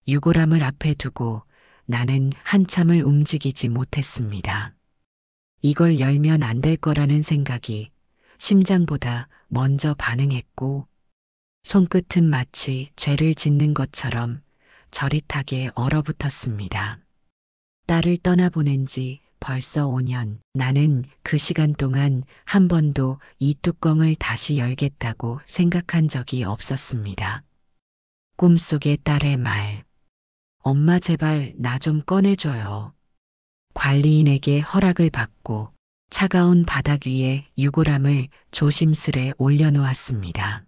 유골함을 앞에 두고 나는 한참을 움직이지 못했습니다. 이걸 열면 안 될 거라는 생각이 심장보다 먼저 반응했고 손끝은 마치 죄를 짓는 것처럼 저릿하게 얼어붙었습니다. 딸을 떠나보낸 지 벌써 5년. 나는 그 시간 동안 한 번도 이 뚜껑을 다시 열겠다고 생각한 적이 없었습니다. 꿈속의 딸의 말. 엄마 제발 나 좀 꺼내줘요. 관리인에게 허락을 받고 차가운 바닥 위에 유골함을 조심스레 올려놓았습니다.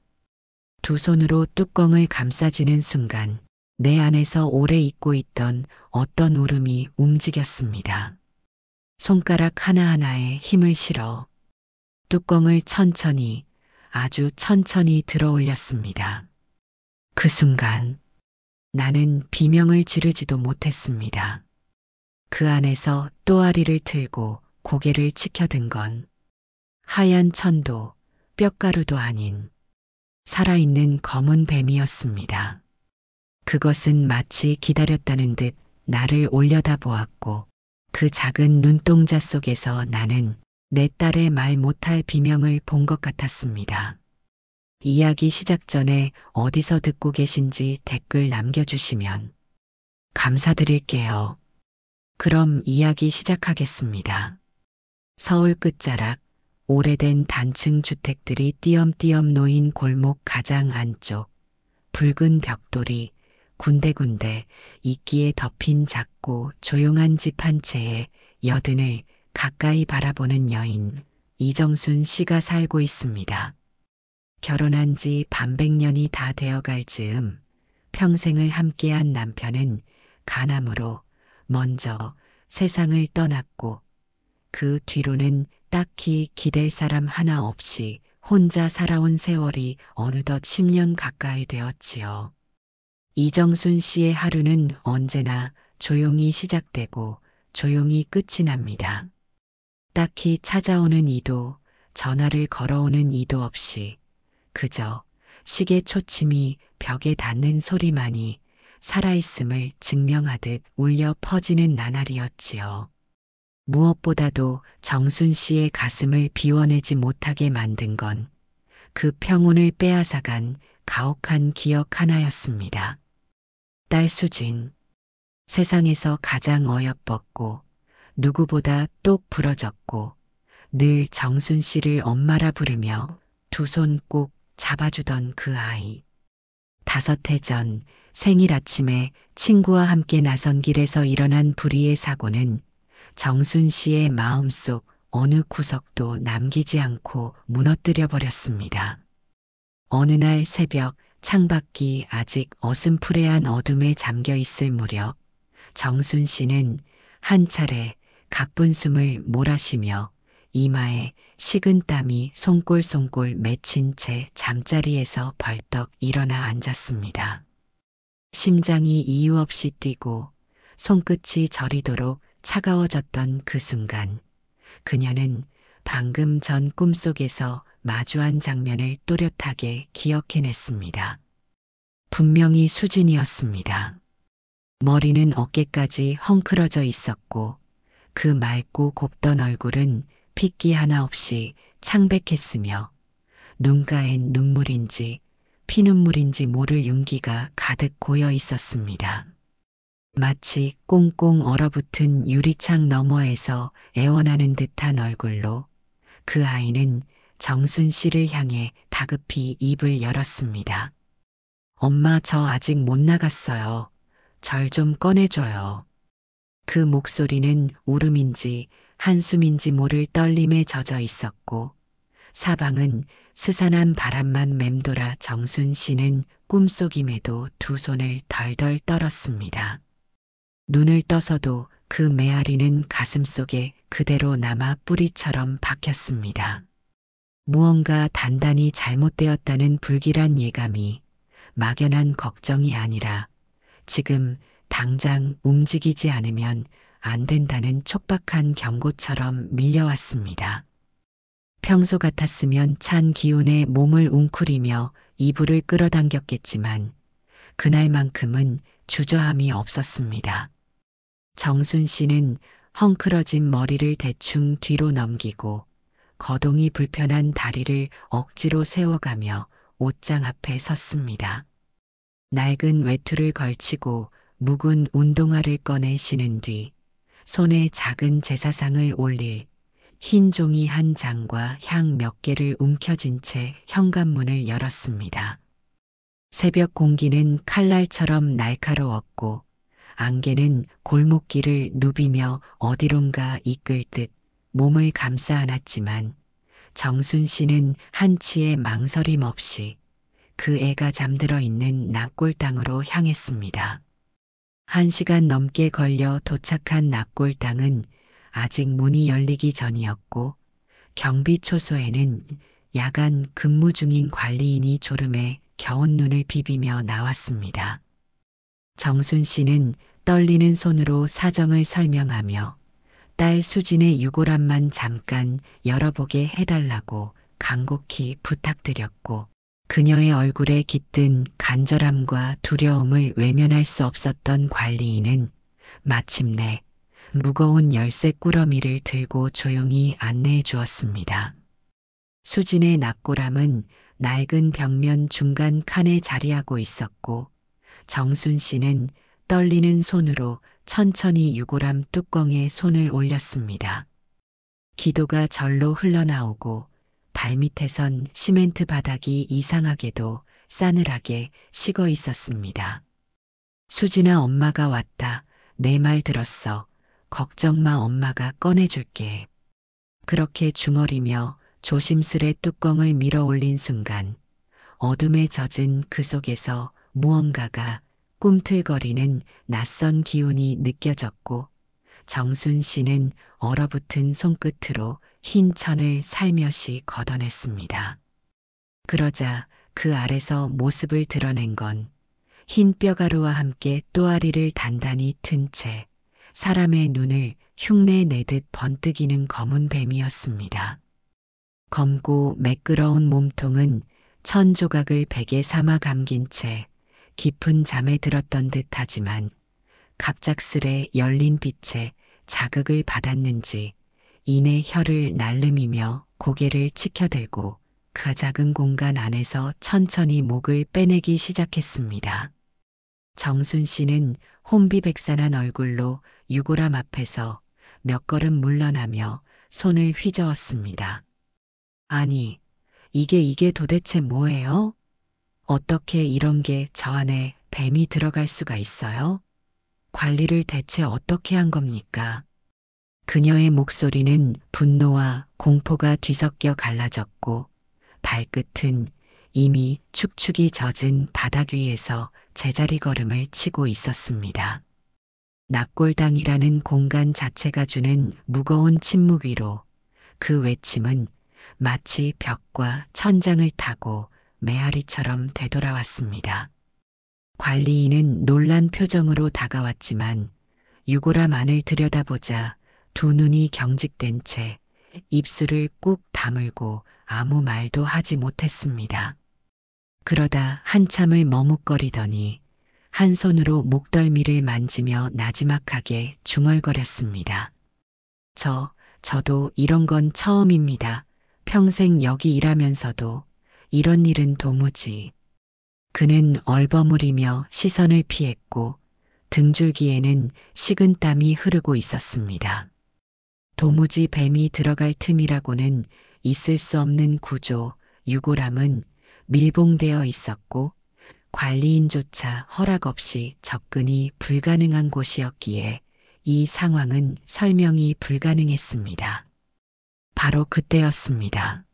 두 손으로 뚜껑을 감싸지는 순간 내 안에서 오래 잊고 있던 어떤 울음이 움직였습니다. 손가락 하나하나에 힘을 실어 뚜껑을 천천히, 아주 천천히 들어 올렸습니다. 그 순간 나는 비명을 지르지도 못했습니다. 그 안에서 또아리를 틀고 고개를 치켜든 건 하얀 천도, 뼈가루도 아닌 살아있는 검은 뱀이었습니다. 그것은 마치 기다렸다는 듯 나를 올려다보았고 그 작은 눈동자 속에서 나는 내 딸의 말 못할 비명을 본 것 같았습니다. 이야기 시작 전에 어디서 듣고 계신지 댓글 남겨주시면 감사드릴게요. 그럼 이야기 시작하겠습니다. 서울 끝자락 오래된 단층 주택들이 띄엄띄엄 놓인 골목 가장 안쪽 붉은 벽돌이 군데군데 이끼에 덮인 작고 조용한 집 한 채에 여든을 가까이 바라보는 여인 이정순 씨가 살고 있습니다. 결혼한 지 반백년이 다 되어갈 즈음 평생을 함께한 남편은 간암으로 먼저 세상을 떠났고 그 뒤로는 딱히 기댈 사람 하나 없이 혼자 살아온 세월이 어느덧 10년 가까이 되었지요. 이정순 씨의 하루는 언제나 조용히 시작되고 조용히 끝이 납니다. 딱히 찾아오는 이도 전화를 걸어오는 이도 없이 그저 시계 초침이 벽에 닿는 소리만이 살아있음을 증명하듯 울려 퍼지는 나날이었지요. 무엇보다도 정순 씨의 가슴을 비워내지 못하게 만든 건 그 평온을 빼앗아간 가혹한 기억 하나였습니다. 딸 수진, 세상에서 가장 어여뻤고 누구보다 똑 부러졌고 늘 정순 씨를 엄마라 부르며 두 손 꼭 잡아주던 그 아이. 5해 전 생일 아침에 친구와 함께 나선 길에서 일어난 불의의 사고는 정순 씨의 마음속 어느 구석도 남기지 않고 무너뜨려 버렸습니다. 어느 날 새벽 창밖이 아직 어슴푸레한 어둠에 잠겨 있을 무렵 정순 씨는 한 차례 가쁜 숨을 몰아쉬며 이마에 식은 땀이 송골송골 맺힌 채 잠자리에서 벌떡 일어나 앉았습니다. 심장이 이유 없이 뛰고 손끝이 저리도록 차가워졌던 그 순간 그녀는 방금 전 꿈속에서 마주한 장면을 또렷하게 기억해냈습니다. 분명히 수진이었습니다. 머리는 어깨까지 헝클어져 있었고 그 맑고 곱던 얼굴은 핏기 하나 없이 창백했으며 눈가엔 눈물인지 피눈물인지 모를 윤기가 가득 고여 있었습니다. 마치 꽁꽁 얼어붙은 유리창 너머에서 애원하는 듯한 얼굴로 그 아이는 정순 씨를 향해 다급히 입을 열었습니다. 엄마 저 아직 못 나갔어요. 절 좀 꺼내줘요. 그 목소리는 울음인지 한숨인지 모를 떨림에 젖어 있었고 사방은 스산한 바람만 맴돌아 정순 씨는 꿈속임에도 두 손을 덜덜 떨었습니다. 눈을 떠서도 그 메아리는 가슴속에 그대로 남아 뿌리처럼 박혔습니다. 무언가 단단히 잘못되었다는 불길한 예감이 막연한 걱정이 아니라 지금 당장 움직이지 않으면 안 된다는 촉박한 경고처럼 밀려왔습니다. 평소 같았으면 찬 기운에 몸을 웅크리며 이불을 끌어당겼겠지만 그날만큼은 주저함이 없었습니다. 정순 씨는 헝클어진 머리를 대충 뒤로 넘기고 거동이 불편한 다리를 억지로 세워가며 옷장 앞에 섰습니다. 낡은 외투를 걸치고 묵은 운동화를 꺼내 신은 뒤 손에 작은 제사상을 올릴 흰 종이 한 장과 향 몇 개를 움켜쥔 채 현관문을 열었습니다. 새벽 공기는 칼날처럼 날카로웠고 안개는 골목길을 누비며 어디론가 이끌 듯 몸을 감싸 안았지만 정순 씨는 한치의 망설임 없이 그 애가 잠들어 있는 납골당으로 향했습니다. 1시간 넘게 걸려 도착한 납골당은 아직 문이 열리기 전이었고 경비초소에는 야간 근무 중인 관리인이 졸음에 겨운 눈을 비비며 나왔습니다. 정순 씨는 떨리는 손으로 사정을 설명하며 딸 수진의 유골함만 잠깐 열어보게 해달라고 간곡히 부탁드렸고 그녀의 얼굴에 깃든 간절함과 두려움을 외면할 수 없었던 관리인은 마침내 무거운 열쇠 꾸러미를 들고 조용히 안내해 주었습니다. 수진의 납골함은 낡은 벽면 중간 칸에 자리하고 있었고 정순 씨는 떨리는 손으로 천천히 유골함 뚜껑에 손을 올렸습니다. 기도가 절로 흘러나오고 발밑에선 시멘트 바닥이 이상하게도 싸늘하게 식어 있었습니다. 수진아, 엄마가 왔다. 내 말 들었어. 걱정 마, 엄마가 꺼내줄게. 그렇게 중얼이며 조심스레 뚜껑을 밀어 올린 순간 어둠에 젖은 그 속에서 무언가가 꿈틀거리는 낯선 기운이 느껴졌고 정순 씨는 얼어붙은 손끝으로 흰 천을 살며시 걷어냈습니다. 그러자 그 아래서 모습을 드러낸 건 흰 뼈가루와 함께 또아리를 단단히 튼 채 사람의 눈을 흉내내듯 번뜩이는 검은 뱀이었습니다. 검고 매끄러운 몸통은 천 조각을 베개 삼아 감긴 채 깊은 잠에 들었던 듯하지만 갑작스레 열린 빛에 자극을 받았는지 이내 혀를 날름이며 고개를 치켜들고 그 작은 공간 안에서 천천히 목을 빼내기 시작했습니다. 정순 씨는 혼비백산한 얼굴로 유골함 앞에서 몇 걸음 물러나며 손을 휘저었습니다. 아니, 이게 도대체 뭐예요? 어떻게 이런 게 저 안에 뱀이 들어갈 수가 있어요? 관리를 대체 어떻게 한 겁니까? 그녀의 목소리는 분노와 공포가 뒤섞여 갈라졌고 발끝은 이미 축축이 젖은 바닥 위에서 제자리 걸음을 치고 있었습니다. 납골당이라는 공간 자체가 주는 무거운 침묵 위로 그 외침은 마치 벽과 천장을 타고 메아리처럼 되돌아왔습니다. 관리인은 놀란 표정으로 다가왔지만 유골함 안을 들여다보자 두 눈이 경직된 채 입술을 꾹 다물고 아무 말도 하지 못했습니다. 그러다 한참을 머뭇거리더니 한 손으로 목덜미를 만지며 나지막하게 중얼거렸습니다. 저도 이런 건 처음입니다. 평생 여기 일하면서도 이런 일은 도무지. 그는 얼버무리며 시선을 피했고 등줄기에는 식은 땀이 흐르고 있었습니다. 도무지 뱀이 들어갈 틈이라고는 있을 수 없는 구조, 유골함은 밀봉되어 있었고 관리인조차 허락 없이 접근이 불가능한 곳이었기에 이 상황은 설명이 불가능했습니다. 바로 그때였습니다.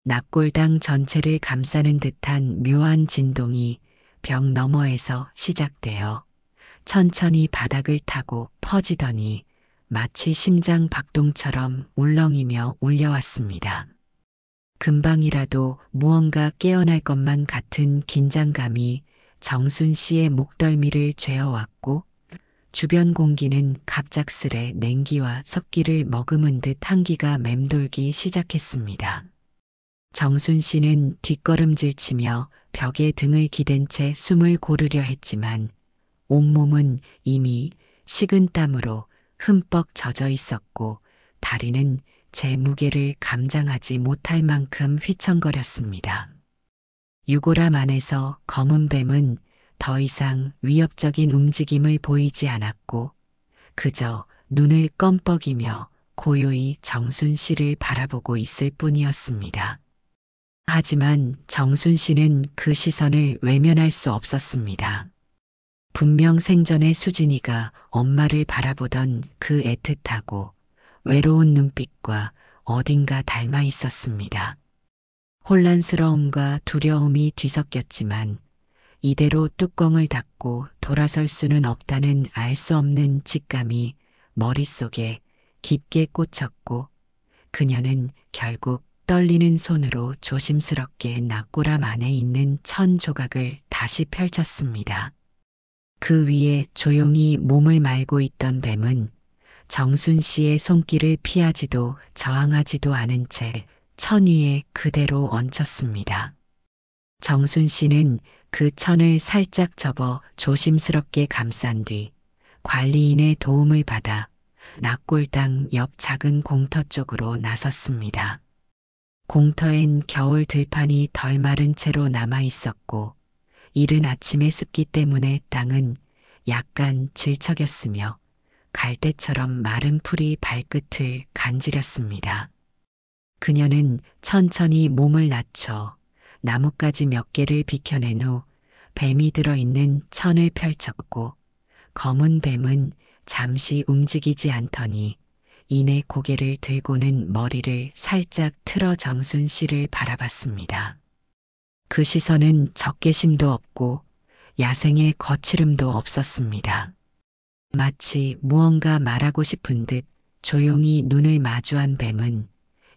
납골당 전체를 감싸는 듯한 묘한 진동이 벽 너머에서 시작되어 천천히 바닥을 타고 퍼지더니 마치 심장 박동처럼 울렁이며 울려왔습니다. 금방이라도 무언가 깨어날 것만 같은 긴장감이 정순 씨의 목덜미를 죄어왔고 주변 공기는 갑작스레 냉기와 섭기를 머금은 듯 한기가 맴돌기 시작했습니다. 정순 씨는 뒷걸음질 치며 벽에 등을 기댄 채 숨을 고르려 했지만 온몸은 이미 식은 땀으로 흠뻑 젖어 있었고 다리는 제 무게를 감당하지 못할 만큼 휘청거렸습니다. 유골함 안에서 검은 뱀은 더 이상 위협적인 움직임을 보이지 않았고 그저 눈을 껌뻑이며 고요히 정순 씨를 바라보고 있을 뿐이었습니다. 하지만 정순 씨는 그 시선을 외면할 수 없었습니다. 분명 생전에 수진이가 엄마를 바라보던 그 애틋하고 외로운 눈빛과 어딘가 닮아 있었습니다. 혼란스러움과 두려움이 뒤섞였지만 이대로 뚜껑을 닫고 돌아설 수는 없다는 알 수 없는 직감이 머릿속에 깊게 꽂혔고 그녀는 결국 떨리는 손으로 조심스럽게 낙고람 안에 있는 천 조각을 다시 펼쳤습니다. 그 위에 조용히 몸을 말고 있던 뱀은 정순 씨의 손길을 피하지도 저항하지도 않은 채 천 위에 그대로 얹혔습니다. 정순 씨는 그 천을 살짝 접어 조심스럽게 감싼 뒤 관리인의 도움을 받아 낙골당 옆 작은 공터 쪽으로 나섰습니다. 공터엔 겨울 들판이 덜 마른 채로 남아 있었고 이른 아침의 습기 때문에 땅은 약간 질척였으며 갈대처럼 마른 풀이 발끝을 간지렸습니다. 그녀는 천천히 몸을 낮춰 나뭇가지 몇 개를 비켜낸 후 뱀이 들어있는 천을 펼쳤고 검은 뱀은 잠시 움직이지 않더니 이내 고개를 들고는 머리를 살짝 틀어 정순 씨를 바라봤습니다. 그 시선은 적개심도 없고 야생의 거칠음도 없었습니다. 마치 무언가 말하고 싶은 듯 조용히 눈을 마주한 뱀은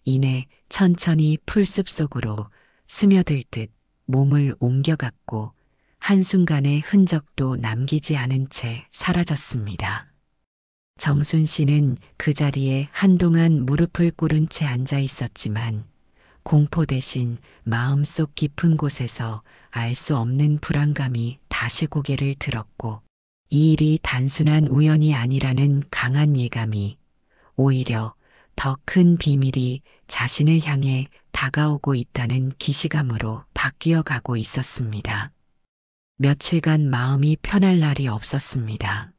이내 천천히 풀숲 속으로 스며들 듯 몸을 옮겨갔고 한순간의 흔적도 남기지 않은 채 사라졌습니다. 정순 씨는 그 자리에 한동안 무릎을 꿇은 채 앉아 있었지만 공포 대신 마음속 깊은 곳에서 알 수 없는 불안감이 다시 고개를 들었고 이 일이 단순한 우연이 아니라는 강한 예감이 오히려 더 큰 비밀이 자신을 향해 다가오고 있다는 기시감으로 바뀌어 가고 있었습니다. 며칠간 마음이 편할 날이 없었습니다.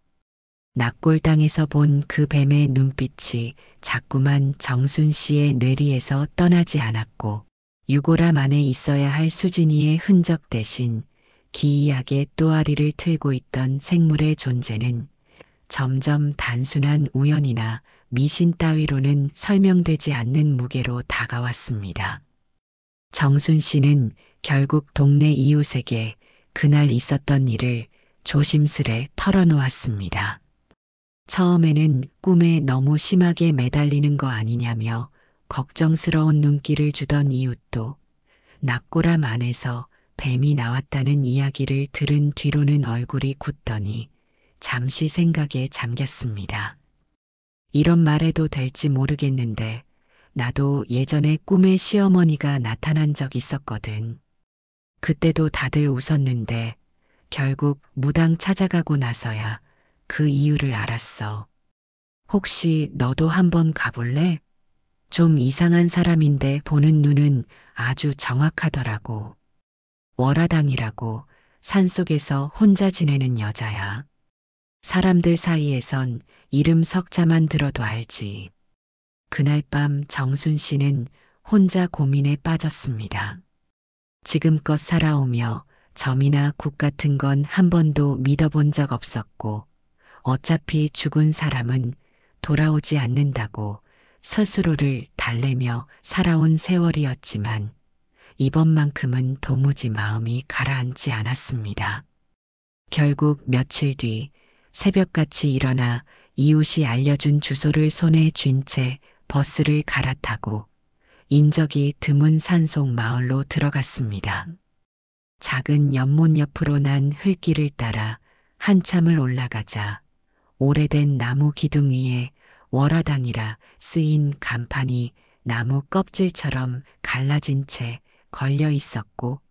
낙골당에서 본 그 뱀의 눈빛이 자꾸만 정순 씨의 뇌리에서 떠나지 않았고 유골함 안에 있어야 할 수진이의 흔적 대신 기이하게 또아리를 틀고 있던 생물의 존재는 점점 단순한 우연이나 미신 따위로는 설명되지 않는 무게로 다가왔습니다. 정순 씨는 결국 동네 이웃에게 그날 있었던 일을 조심스레 털어놓았습니다. 처음에는 꿈에 너무 심하게 매달리는 거 아니냐며 걱정스러운 눈길을 주던 이웃도 낙고람 안에서 뱀이 나왔다는 이야기를 들은 뒤로는 얼굴이 굳더니 잠시 생각에 잠겼습니다. 이런 말해도 될지 모르겠는데 나도 예전에 꿈에 시어머니가 나타난 적 있었거든. 그때도 다들 웃었는데 결국 무당 찾아가고 나서야 그 이유를 알았어. 혹시 너도 한번 가볼래? 좀 이상한 사람인데 보는 눈은 아주 정확하더라고. 월화당이라고 산속에서 혼자 지내는 여자야. 사람들 사이에선 이름 석자만 들어도 알지. 그날 밤 정순 씨는 혼자 고민에 빠졌습니다. 지금껏 살아오며 점이나 국 같은 건 한 번도 믿어본 적 없었고 어차피 죽은 사람은 돌아오지 않는다고 스스로를 달래며 살아온 세월이었지만 이번만큼은 도무지 마음이 가라앉지 않았습니다. 결국 며칠 뒤 새벽같이 일어나 이웃이 알려준 주소를 손에 쥔 채 버스를 갈아타고 인적이 드문 산속 마을로 들어갔습니다. 작은 연못 옆으로 난 흙길을 따라 한참을 올라가자 오래된 나무 기둥 위에 월화당이라 쓰인 간판이 나무 껍질처럼 갈라진 채 걸려 있었고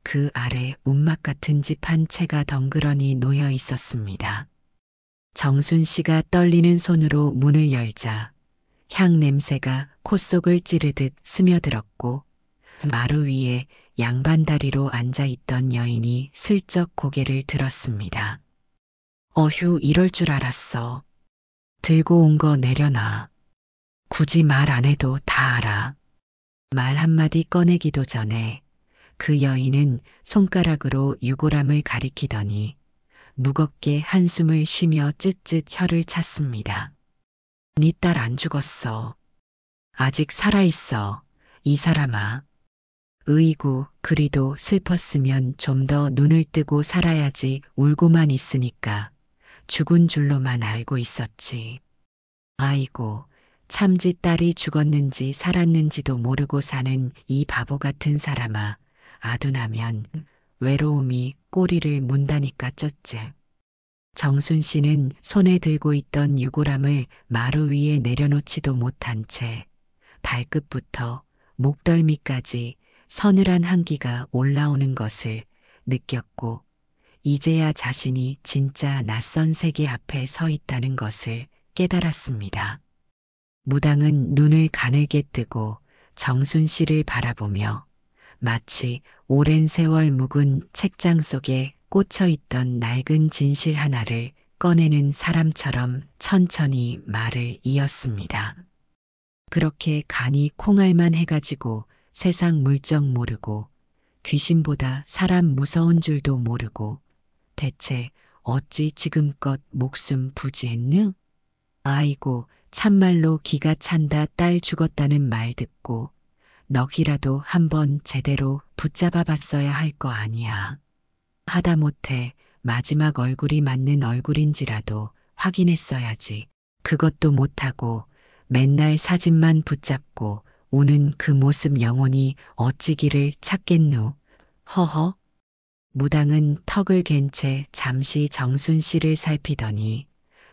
그 아래 움막 같은 집 한 채가 덩그러니 놓여 있었습니다. 정순 씨가 떨리는 손으로 문을 열자 향 냄새가 콧속을 찌르듯 스며들었고 마루 위에 양반다리로 앉아 있던 여인이 슬쩍 고개를 들었습니다. 어휴, 이럴 줄 알았어. 들고 온 거 내려놔. 굳이 말 안 해도 다 알아. 말 한마디 꺼내기도 전에 그 여인은 손가락으로 유골함을 가리키더니 무겁게 한숨을 쉬며 쯧쯧 혀를 찼습니다. 네 딸 안 죽었어. 아직 살아있어. 이 사람아. 으이구, 그리도 슬펐으면 좀 더 눈을 뜨고 살아야지. 울고만 있으니까 죽은 줄로만 알고 있었지. 아이고, 참지 딸이 죽었는지 살았는지도 모르고 사는 이 바보 같은 사람아. 아둔하면 외로움이 꼬리를 문다니까 쩌째. 정순 씨는 손에 들고 있던 유골함을 마루 위에 내려놓지도 못한 채 발끝부터 목덜미까지 서늘한 한기가 올라오는 것을 느꼈고 이제야 자신이 진짜 낯선 세계 앞에 서 있다는 것을 깨달았습니다. 무당은 눈을 가늘게 뜨고 정순 씨를 바라보며 마치 오랜 세월 묵은 책장 속에 꽂혀 있던 낡은 진실 하나를 꺼내는 사람처럼 천천히 말을 이었습니다. 그렇게 간이 콩알만 해가지고 세상 물정 모르고 귀신보다 사람 무서운 줄도 모르고 대체 어찌 지금껏 목숨 부지했느? 아이고, 참말로 기가 찬다. 딸 죽었다는 말 듣고 넋이라도 한번 제대로 붙잡아 봤어야 할 거 아니야. 하다못해 마지막 얼굴이 맞는 얼굴인지라도 확인했어야지. 그것도 못하고 맨날 사진만 붙잡고 우는 그 모습 영원히 어찌 길을 찾겠누. 허허. 무당은 턱을 갠 채 잠시 정순 씨를 살피더니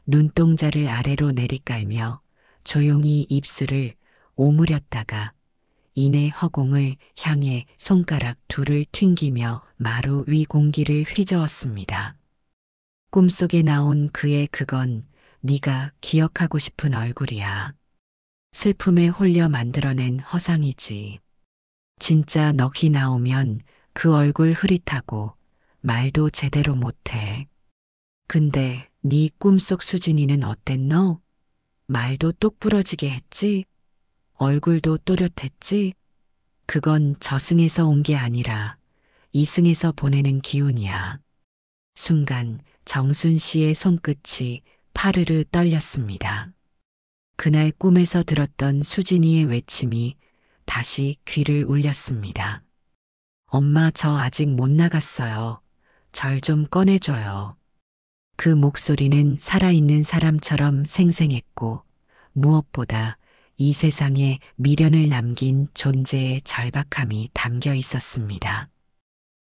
눈동자를 아래로 내리깔며 조용히 입술을 오므렸다가 이내 허공을 향해 손가락 둘을 튕기며 마루 위 공기를 휘저었습니다. 꿈속에 나온 그의 그건 네가 기억하고 싶은 얼굴이야. 슬픔에 홀려 만들어낸 허상이지. 진짜 넋이 나오면 그 얼굴 흐릿하고 말도 제대로 못해. 근데 네 꿈속 수진이는 어땠노? 말도 똑부러지게 했지? 얼굴도 또렷했지? 그건 저승에서 온 게 아니라 이승에서 보내는 기운이야. 순간 정순 씨의 손끝이 파르르 떨렸습니다. 그날 꿈에서 들었던 수진이의 외침이 다시 귀를 울렸습니다. 엄마, 저 아직 못 나갔어요. 절 좀 꺼내줘요. 그 목소리는 살아있는 사람처럼 생생했고 무엇보다 이 세상에 미련을 남긴 존재의 절박함이 담겨 있었습니다.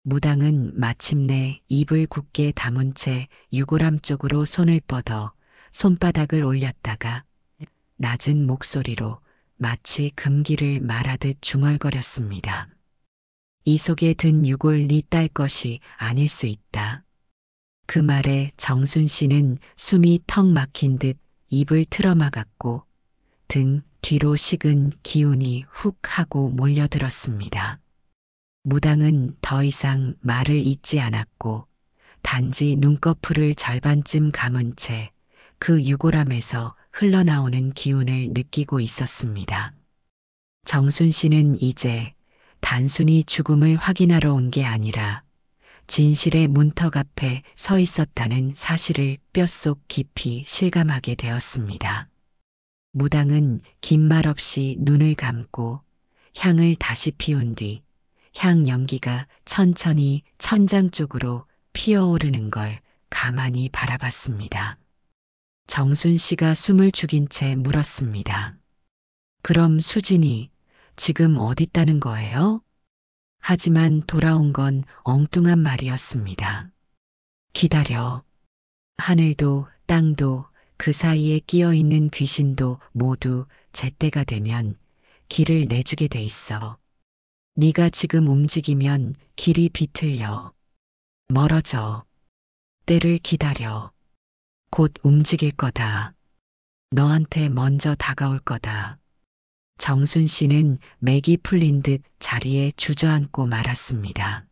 무당은 마침내 입을 굳게 다문 채 유골함 쪽으로 손을 뻗어 손바닥을 올렸다가 낮은 목소리로 마치 금기를 말하듯 중얼거렸습니다. 이 속에 든 유골 네 딸 것이 아닐 수 있다. 그 말에 정순 씨는 숨이 턱 막힌 듯 입을 틀어막았고 등 뒤로 식은 기운이 훅 하고 몰려들었습니다. 무당은 더 이상 말을 잇지 않았고 단지 눈꺼풀을 절반쯤 감은 채 그 유골함에서 흘러나오는 기운을 느끼고 있었습니다. 정순 씨는 이제 단순히 죽음을 확인하러 온 게 아니라 진실의 문턱 앞에 서 있었다는 사실을 뼛속 깊이 실감하게 되었습니다. 무당은 긴 말 없이 눈을 감고 향을 다시 피운 뒤 향 연기가 천천히 천장 쪽으로 피어오르는 걸 가만히 바라봤습니다. 정순 씨가 숨을 죽인 채 물었습니다. 그럼 수진이 지금 어디 있다는 거예요? 하지만 돌아온 건 엉뚱한 말이었습니다. 기다려. 하늘도 땅도 그 사이에 끼어 있는 귀신도 모두 제때가 되면 길을 내주게 돼 있어. 네가 지금 움직이면 길이 비틀려. 멀어져. 때를 기다려. 곧 움직일 거다. 너한테 먼저 다가올 거다. 정순 씨는 맥이 풀린 듯 자리에 주저앉고 말았습니다.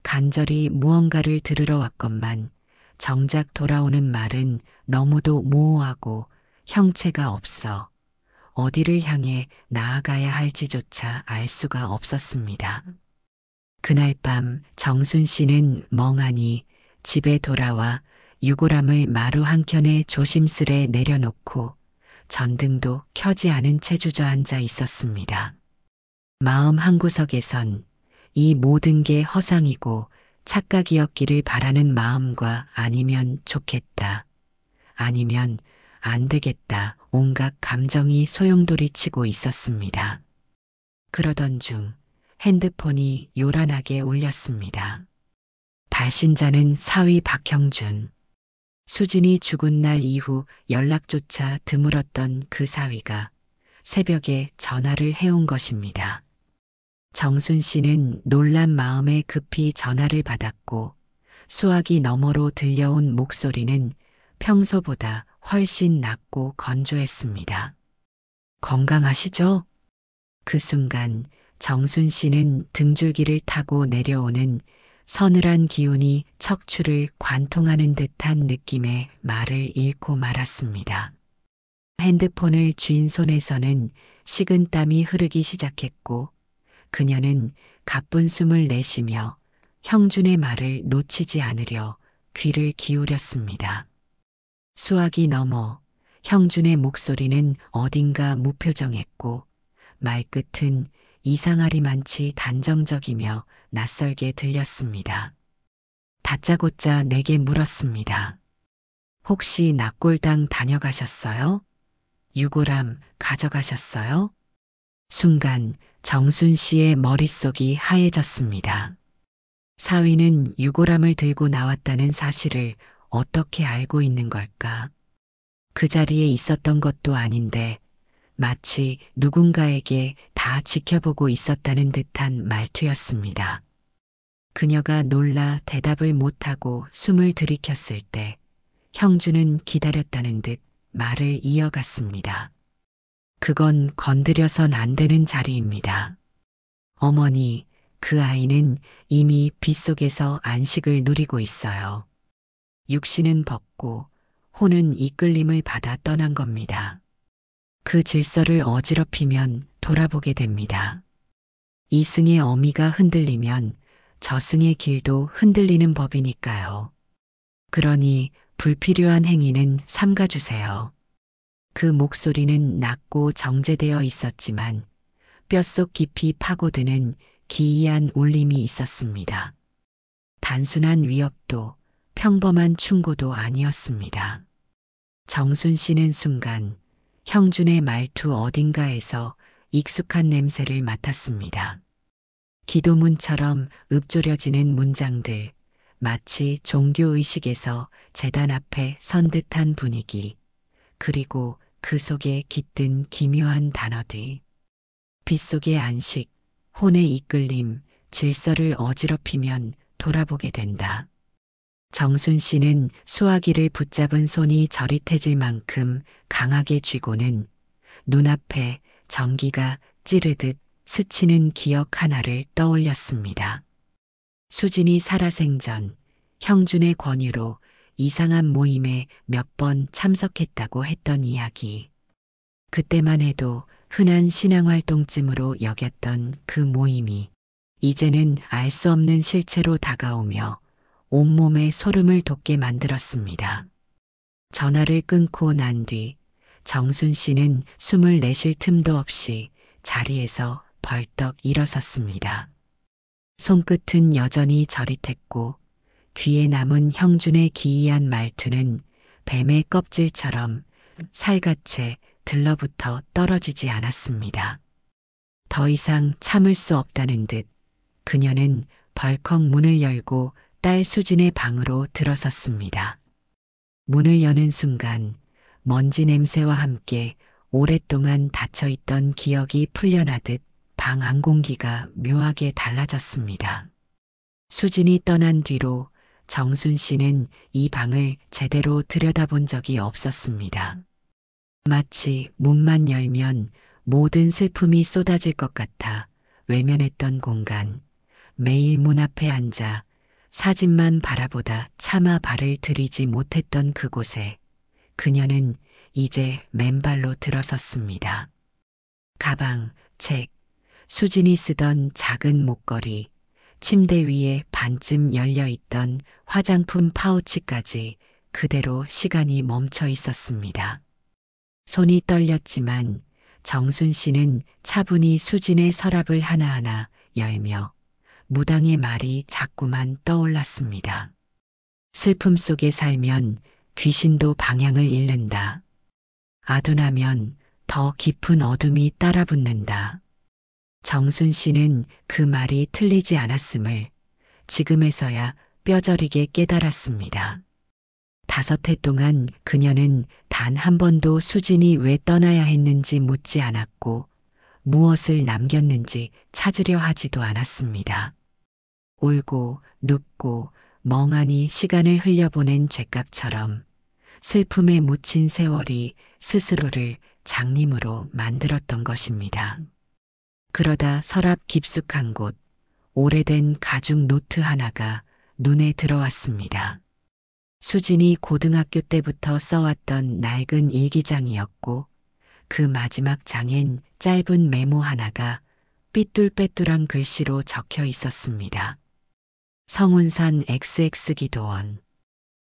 간절히 무언가를 들으러 왔건만 정작 돌아오는 말은 너무도 모호하고 형체가 없어 어디를 향해 나아가야 할지조차 알 수가 없었습니다. 그날 밤 정순 씨는 멍하니 집에 돌아와 유골함을 마루 한켠에 조심스레 내려놓고 전등도 켜지 않은 채 주저앉아 있었습니다. 마음 한구석에선 이 모든 게 허상이고 착각이었기를 바라는 마음과 아니면 좋겠다, 아니면 안 되겠다 온갖 감정이 소용돌이치고 있었습니다. 그러던 중 핸드폰이 요란하게 울렸습니다. 발신자는 사위 박형준. 수진이 죽은 날 이후 연락조차 드물었던 그 사위가 새벽에 전화를 해온 것입니다. 정순 씨는 놀란 마음에 급히 전화를 받았고 수화기 너머로 들려온 목소리는 평소보다 훨씬 낮고 건조했습니다. 건강하시죠? 그 순간 정순 씨는 등줄기를 타고 내려오는 서늘한 기운이 척추를 관통하는 듯한 느낌의 말을 잃고 말았습니다. 핸드폰을 쥔 손에서는 식은땀이 흐르기 시작했고 그녀는 가쁜 숨을 내쉬며 형준의 말을 놓치지 않으려 귀를 기울였습니다. 수화기 너머 형준의 목소리는 어딘가 무표정했고 말끝은 이상하리만치 단정적이며 낯설게 들렸습니다. 다짜고짜 내게 물었습니다. 혹시 납골당 다녀가셨어요? 유골함 가져가셨어요? 순간 정순 씨의 머릿속이 하얘졌습니다. 사위는 유골함을 들고 나왔다는 사실을 어떻게 알고 있는 걸까? 그 자리에 있었던 것도 아닌데 마치 누군가에게 다 지켜보고 있었다는 듯한 말투였습니다. 그녀가 놀라 대답을 못하고 숨을 들이켰을 때 형준은 기다렸다는 듯 말을 이어갔습니다. 그건 건드려선 안 되는 자리입니다. 어머니, 그 아이는 이미 빗속에서 안식을 누리고 있어요. 육신은 벗고 혼은 이끌림을 받아 떠난 겁니다. 그 질서를 어지럽히면 돌아보게 됩니다. 이승의 어미가 흔들리면 저승의 길도 흔들리는 법이니까요. 그러니 불필요한 행위는 삼가주세요. 그 목소리는 낮고 정제되어 있었지만 뼛속 깊이 파고드는 기이한 울림이 있었습니다. 단순한 위협도 평범한 충고도 아니었습니다. 정순 씨는 순간 형준의 말투 어딘가에서 익숙한 냄새를 맡았습니다. 기도문처럼 읊조려지는 문장들, 마치 종교의식에서 제단 앞에 선 듯한 분위기, 그리고 그 속에 깃든 기묘한 단어들. 빗속의 안식, 혼의 이끌림, 질서를 어지럽히면 돌아보게 된다. 정순 씨는 수화기를 붙잡은 손이 저릿해질 만큼 강하게 쥐고는 눈앞에 전기가 찌르듯 스치는 기억 하나를 떠올렸습니다. 수진이 살아생전 형준의 권유로 이상한 모임에 몇 번 참석했다고 했던 이야기. 그때만 해도 흔한 신앙활동쯤으로 여겼던 그 모임이 이제는 알 수 없는 실체로 다가오며 온몸에 소름을 돋게 만들었습니다. 전화를 끊고 난 뒤 정순 씨는 숨을 내쉴 틈도 없이 자리에서 벌떡 일어섰습니다. 손끝은 여전히 저릿했고 귀에 남은 형준의 기이한 말투는 뱀의 껍질처럼 살갗에 들러붙어 떨어지지 않았습니다. 더 이상 참을 수 없다는 듯 그녀는 벌컥 문을 열고 딸 수진의 방으로 들어섰습니다. 문을 여는 순간 먼지 냄새와 함께 오랫동안 닫혀있던 기억이 풀려나듯 방 안 공기가 묘하게 달라졌습니다. 수진이 떠난 뒤로 정순 씨는 이 방을 제대로 들여다본 적이 없었습니다. 마치 문만 열면 모든 슬픔이 쏟아질 것 같아 외면했던 공간, 매일 문 앞에 앉아 사진만 바라보다 차마 발을 들이지 못했던 그곳에 그녀는 이제 맨발로 들어섰습니다. 가방, 책, 수진이 쓰던 작은 목걸이, 침대 위에 반쯤 열려있던 화장품 파우치까지 그대로 시간이 멈춰 있었습니다. 손이 떨렸지만 정순 씨는 차분히 수진의 서랍을 하나하나 열며 무당의 말이 자꾸만 떠올랐습니다. 슬픔 속에 살면 귀신도 방향을 잃는다. 아둔하면 더 깊은 어둠이 따라붙는다. 정순 씨는 그 말이 틀리지 않았음을 지금에서야 뼈저리게 깨달았습니다. 5해 동안 그녀는 단 한 번도 수진이 왜 떠나야 했는지 묻지 않았고 무엇을 남겼는지 찾으려 하지도 않았습니다. 울고 눕고 멍하니 시간을 흘려보낸 죗값처럼 슬픔에 묻힌 세월이 스스로를 장님으로 만들었던 것입니다. 그러다 서랍 깊숙한 곳, 오래된 가죽 노트 하나가 눈에 들어왔습니다. 수진이 고등학교 때부터 써왔던 낡은 일기장이었고 그 마지막 장엔 짧은 메모 하나가 삐뚤빼뚤한 글씨로 적혀 있었습니다. 성운산 XX 기도원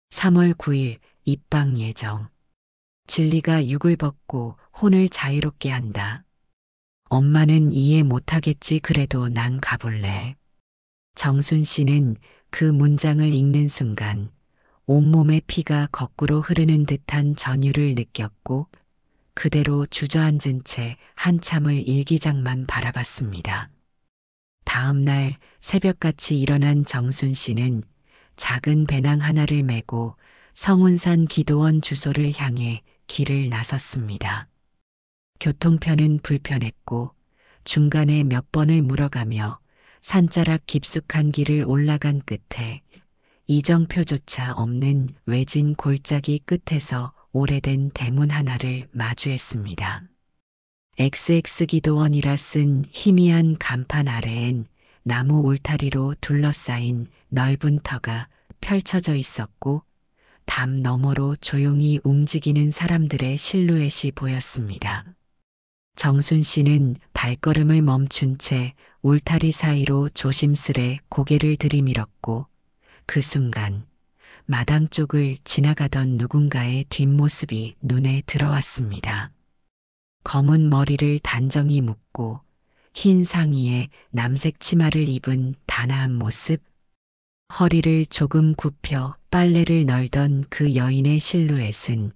3월 9일 입방 예정. 진리가 육을 벗고 혼을 자유롭게 한다. 엄마는 이해 못하겠지 그래도 난 가볼래. 정순 씨는 그 문장을 읽는 순간 온몸의 피가 거꾸로 흐르는 듯한 전율을 느꼈고 그대로 주저앉은 채 한참을 일기장만 바라봤습니다. 다음 날 새벽같이 일어난 정순 씨는 작은 배낭 하나를 메고 성운산 기도원 주소를 향해 길을 나섰습니다. 교통편은 불편했고 중간에 몇 번을 물어가며 산자락 깊숙한 길을 올라간 끝에 이정표조차 없는 외진 골짜기 끝에서 오래된 대문 하나를 마주했습니다. XX 기도원이라 쓴 희미한 간판 아래엔 나무 울타리로 둘러싸인 넓은 터가 펼쳐져 있었고 담 너머로 조용히 움직이는 사람들의 실루엣이 보였습니다. 정순 씨는 발걸음을 멈춘 채 울타리 사이로 조심스레 고개를 들이밀었고 그 순간 마당 쪽을 지나가던 누군가의 뒷모습이 눈에 들어왔습니다. 검은 머리를 단정히 묶고 흰 상의에 남색 치마를 입은 단아한 모습, 허리를 조금 굽혀 빨래를 널던 그 여인의 실루엣은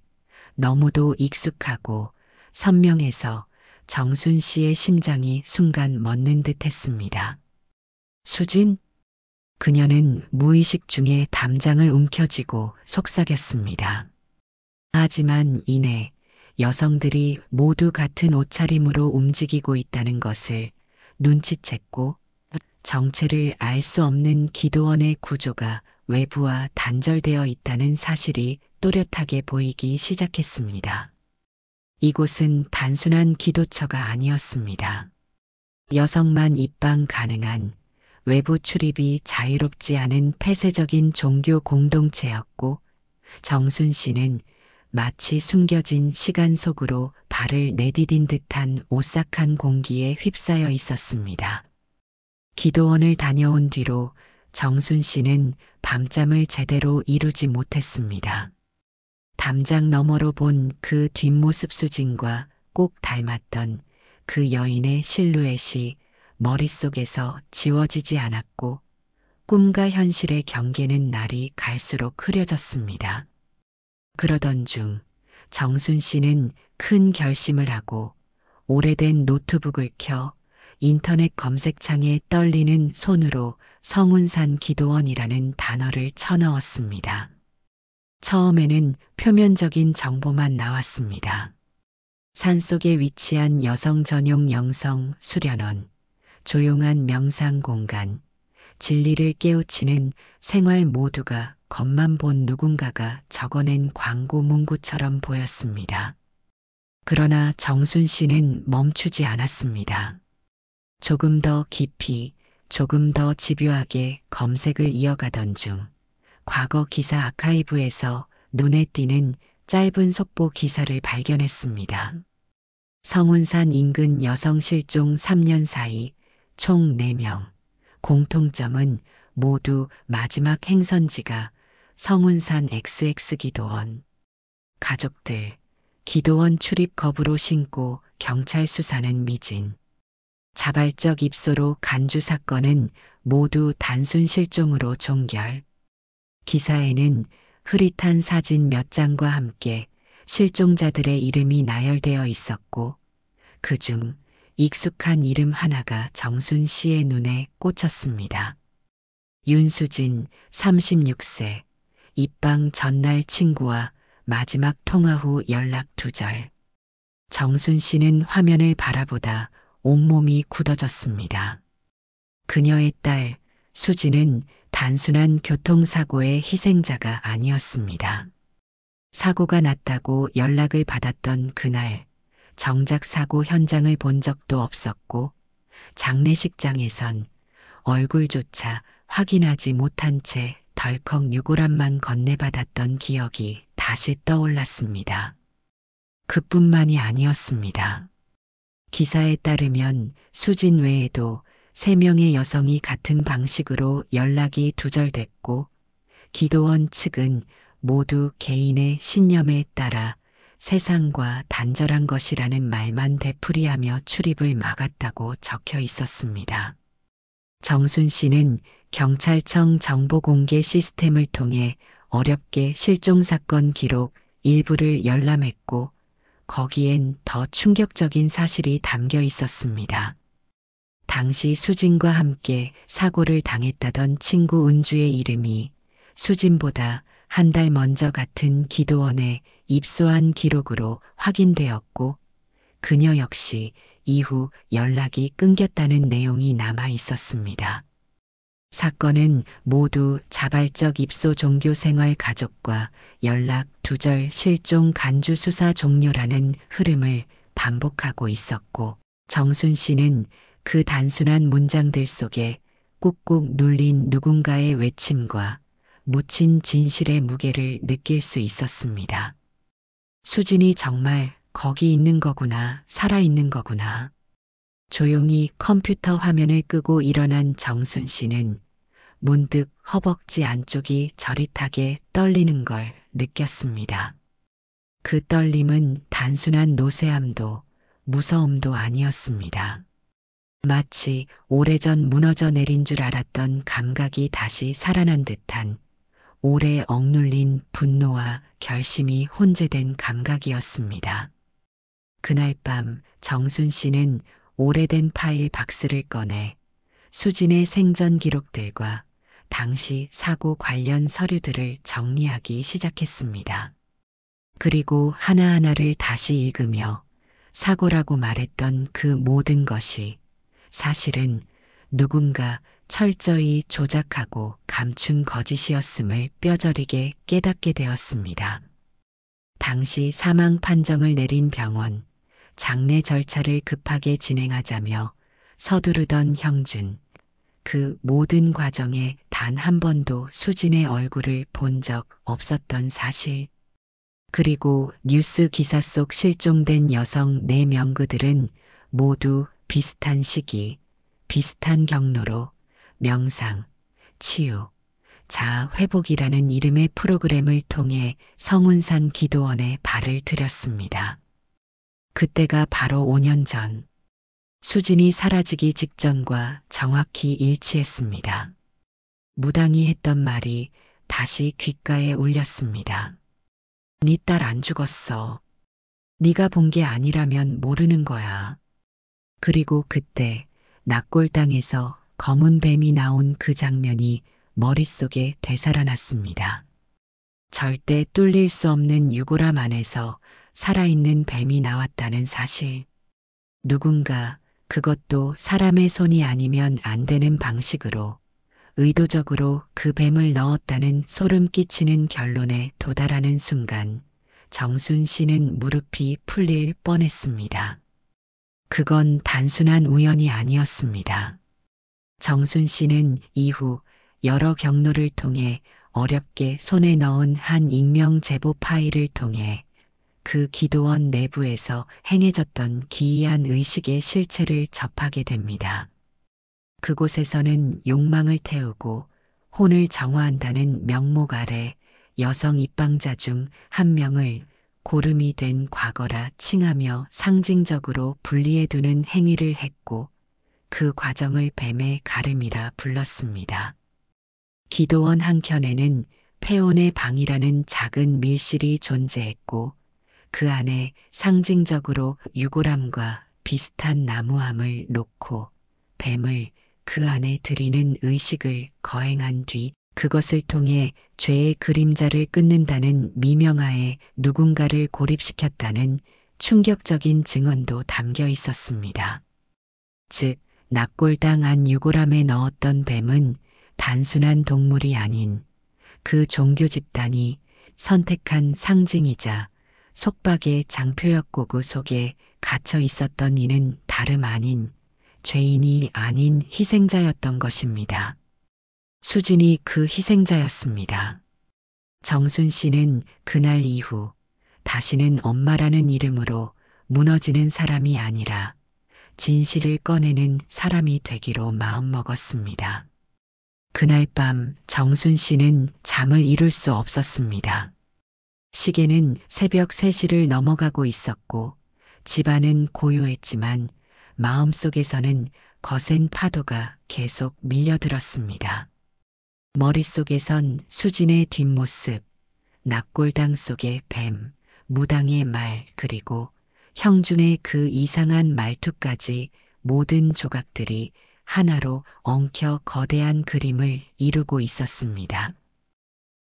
너무도 익숙하고 선명해서 정순 씨의 심장이 순간 멎는 듯 했습니다. 수진? 그녀는 무의식 중에 담장을 움켜쥐고 속삭였습니다. 하지만 이내 여성들이 모두 같은 옷차림으로 움직이고 있다는 것을 눈치챘고 정체를 알 수 없는 기도원의 구조가 외부와 단절되어 있다는 사실이 또렷하게 보이기 시작했습니다. 이곳은 단순한 기도처가 아니었습니다. 여성만 입방 가능한 외부 출입이 자유롭지 않은 폐쇄적인 종교 공동체였고 정순 씨는 마치 숨겨진 시간 속으로 발을 내디딘 듯한 오싹한 공기에 휩싸여 있었습니다. 기도원을 다녀온 뒤로 정순 씨는 밤잠을 제대로 이루지 못했습니다. 담장 너머로 본 그 뒷모습 수진과 꼭 닮았던 그 여인의 실루엣이 머릿속에서 지워지지 않았고 꿈과 현실의 경계는 날이 갈수록 흐려졌습니다. 그러던 중 정순 씨는 큰 결심을 하고 오래된 노트북을 켜 인터넷 검색창에 떨리는 손으로 성운산 기도원이라는 단어를 쳐넣었습니다. 처음에는 표면적인 정보만 나왔습니다. 산속에 위치한 여성 전용 영성 수련원, 조용한 명상 공간, 진리를 깨우치는 생활 모두가 겉만 본 누군가가 적어낸 광고 문구처럼 보였습니다. 그러나 정순 씨는 멈추지 않았습니다. 조금 더 깊이, 조금 더 집요하게 검색을 이어가던 중 과거 기사 아카이브에서 눈에 띄는 짧은 속보 기사를 발견했습니다. 성운산 인근 여성 실종 3년 사이 총 4명. 공통점은 모두 마지막 행선지가 성운산 XX 기도원. 가족들, 기도원 출입 거부로 신고 경찰 수사는 미진. 자발적 입소로 간주 사건은 모두 단순 실종으로 종결. 기사에는 흐릿한 사진 몇 장과 함께 실종자들의 이름이 나열되어 있었고 그중 익숙한 이름 하나가 정순 씨의 눈에 꽂혔습니다. 윤수진 36세, 입방 전날 친구와 마지막 통화 후 연락 두절. 정순 씨는 화면을 바라보다 온몸이 굳어졌습니다. 그녀의 딸 수진은 단순한 교통사고의 희생자가 아니었습니다. 사고가 났다고 연락을 받았던 그날 정작 사고 현장을 본 적도 없었고 장례식장에선 얼굴조차 확인하지 못한 채 덜컥 유골함만 건네받았던 기억이 다시 떠올랐습니다. 그뿐만이 아니었습니다. 기사에 따르면 수진 외에도 3명의 여성이 같은 방식으로 연락이 두절됐고 기도원 측은 모두 개인의 신념에 따라 세상과 단절한 것이라는 말만 되풀이하며 출입을 막았다고 적혀 있었습니다. 정순 씨는 경찰청 정보공개 시스템을 통해 어렵게 실종사건 기록 일부를 열람했고 거기엔 더 충격적인 사실이 담겨 있었습니다. 당시 수진과 함께 사고를 당했다던 친구 은주의 이름이 수진보다 한 달 먼저 같은 기도원에 입소한 기록으로 확인되었고 그녀 역시 이후 연락이 끊겼다는 내용이 남아 있었습니다. 사건은 모두 자발적 입소 종교 생활 가족과 연락 두절 실종 간주 수사 종료라는 흐름을 반복하고 있었고 정순 씨는 그 단순한 문장들 속에 꾹꾹 눌린 누군가의 외침과 묻힌 진실의 무게를 느낄 수 있었습니다. 수진이 정말 거기 있는 거구나, 살아있는 거구나. 조용히 컴퓨터 화면을 끄고 일어난 정순 씨는 문득 허벅지 안쪽이 저릿하게 떨리는 걸 느꼈습니다. 그 떨림은 단순한 노쇠함도 무서움도 아니었습니다. 마치 오래전 무너져 내린 줄 알았던 감각이 다시 살아난 듯한 오래 억눌린 분노와 결심이 혼재된 감각이었습니다. 그날 밤 정순 씨는 오래된 파일 박스를 꺼내 수진의 생전 기록들과 당시 사고 관련 서류들을 정리하기 시작했습니다. 그리고 하나하나를 다시 읽으며 사고라고 말했던 그 모든 것이 사실은 누군가 철저히 조작하고 감춘 거짓이었음을 뼈저리게 깨닫게 되었습니다. 당시 사망 판정을 내린 병원, 장례 절차를 급하게 진행하자며 서두르던 형준, 그 모든 과정에 단 한 번도 수진의 얼굴을 본 적 없었던 사실, 그리고 뉴스 기사 속 실종된 여성 4명 그들은 모두 비슷한 시기, 비슷한 경로로 명상, 치유, 자아 회복이라는 이름의 프로그램을 통해 성운산 기도원에 발을 들였습니다. 그때가 바로 5년 전, 수진이 사라지기 직전과 정확히 일치했습니다. 무당이 했던 말이 다시 귓가에 울렸습니다. 네 딸 안 죽었어. 네가 본 게 아니라면 모르는 거야. 그리고 그때 낙골당에서 검은 뱀이 나온 그 장면이 머릿속에 되살아났습니다. 절대 뚫릴 수 없는 유골함 안에서 살아있는 뱀이 나왔다는 사실. 누군가 그것도 사람의 손이 아니면 안 되는 방식으로 의도적으로 그 뱀을 넣었다는 소름 끼치는 결론에 도달하는 순간 정순 씨는 무릎이 풀릴 뻔했습니다. 그건 단순한 우연이 아니었습니다. 정순 씨는 이후 여러 경로를 통해 어렵게 손에 넣은 한 익명 제보 파일을 통해 그 기도원 내부에서 행해졌던 기이한 의식의 실체를 접하게 됩니다. 그곳에서는 욕망을 태우고 혼을 정화한다는 명목 아래 여성 입방자 중 한 명을 고름이 된 과거라 칭하며 상징적으로 분리해두는 행위를 했고 그 과정을 뱀의 가름이라 불렀습니다. 기도원 한켠에는 폐온의 방이라는 작은 밀실이 존재했고 그 안에 상징적으로 유골함과 비슷한 나무함을 놓고 뱀을 그 안에 들이는 의식을 거행한 뒤 그것을 통해 죄의 그림자를 끊는다는 미명하에 누군가를 고립시켰다는 충격적인 증언도 담겨 있었습니다. 즉, 납골당 안 유골함에 넣었던 뱀은 단순한 동물이 아닌 그 종교 집단이 선택한 상징이자 속박의 장표였고 그 속에 갇혀 있었던 이는 다름 아닌 죄인이 아닌 희생자였던 것입니다. 수진이 그 희생자였습니다. 정순 씨는 그날 이후 다시는 엄마라는 이름으로 무너지는 사람이 아니라 진실을 꺼내는 사람이 되기로 마음먹었습니다. 그날 밤 정순 씨는 잠을 이룰 수 없었습니다. 시계는 새벽 3시를 넘어가고 있었고 집안은 고요했지만 마음속에서는 거센 파도가 계속 밀려들었습니다. 머릿속에선 수진의 뒷모습, 납골당 속의 뱀, 무당의 말, 그리고 형준의 그 이상한 말투까지 모든 조각들이 하나로 엉켜 거대한 그림을 이루고 있었습니다.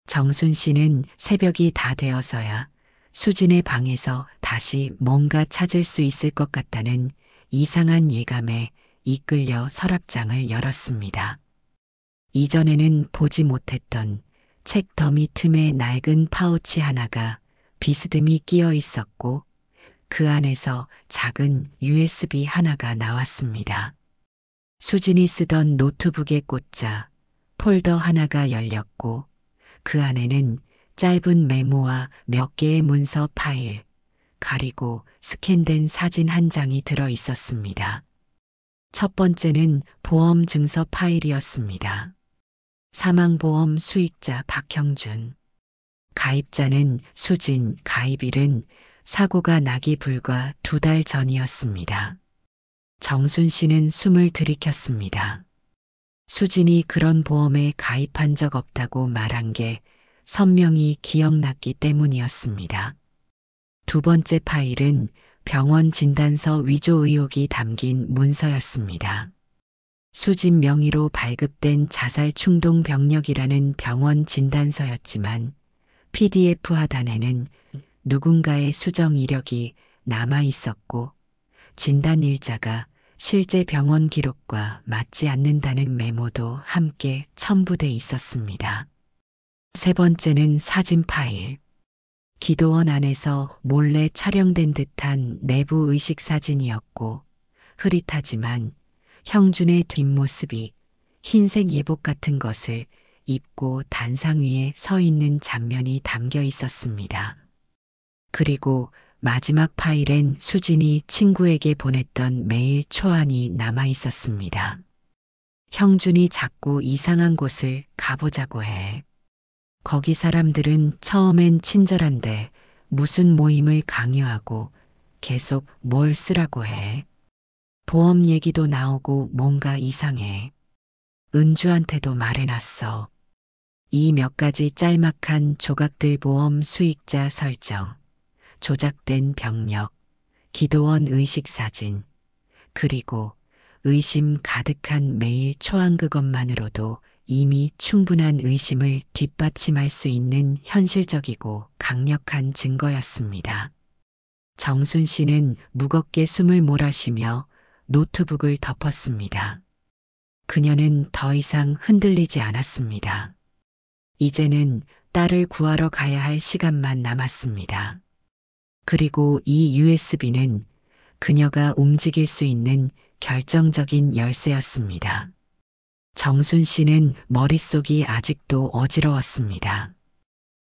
정순 씨는 새벽이 다 되어서야 수진의 방에서 다시 뭔가 찾을 수 있을 것 같다는 이상한 예감에 이끌려 서랍장을 열었습니다. 이전에는 보지 못했던 책 더미 틈에 낡은 파우치 하나가 비스듬히 끼어 있었고 그 안에서 작은 USB 하나가 나왔습니다. 수진이 쓰던 노트북에 꽂자 폴더 하나가 열렸고 그 안에는 짧은 메모와 몇 개의 문서 파일, 가리고 스캔된 사진 한 장이 들어 있었습니다. 첫 번째는 보험 증서 파일이었습니다. 사망보험 수익자 박형준. 가입자는 수진, 가입일은 사고가 나기 불과 2달 전이었습니다. 정순 씨는 숨을 들이켰습니다. 수진이 그런 보험에 가입한 적 없다고 말한 게 선명히 기억났기 때문이었습니다. 두 번째 파일은 병원 진단서 위조 의혹이 담긴 문서였습니다. 수진 명의로 발급된 자살 충동 병력이라는 병원 진단서였지만 PDF 하단에는 누군가의 수정 이력이 남아 있었고 진단일자가 실제 병원 기록과 맞지 않는다는 메모도 함께 첨부돼 있었습니다. 세 번째는 사진 파일. 기도원 안에서 몰래 촬영된 듯한 내부 의식 사진이었고 흐릿하지만 형준의 뒷모습이 흰색 예복 같은 것을 입고 단상 위에 서 있는 장면이 담겨 있었습니다. 그리고 마지막 파일엔 수진이 친구에게 보냈던 메일 초안이 남아 있었습니다. 형준이 자꾸 이상한 곳을 가보자고 해. 거기 사람들은 처음엔 친절한데 무슨 모임을 강요하고 계속 뭘 쓰라고 해. 보험 얘기도 나오고 뭔가 이상해. 은주한테도 말해놨어. 이 몇 가지 짤막한 조각들 보험 수익자 설정, 조작된 병력, 기도원 의식 사진, 그리고 의심 가득한 메일 초안 그것만으로도 이미 충분한 의심을 뒷받침할 수 있는 현실적이고 강력한 증거였습니다. 정순 씨는 무겁게 숨을 몰아쉬며 노트북을 덮었습니다. 그녀는 더 이상 흔들리지 않았습니다. 이제는 딸을 구하러 가야 할 시간만 남았습니다. 그리고 이 USB는 그녀가 움직일 수 있는 결정적인 열쇠였습니다. 정순 씨는 머릿속이 아직도 어지러웠습니다.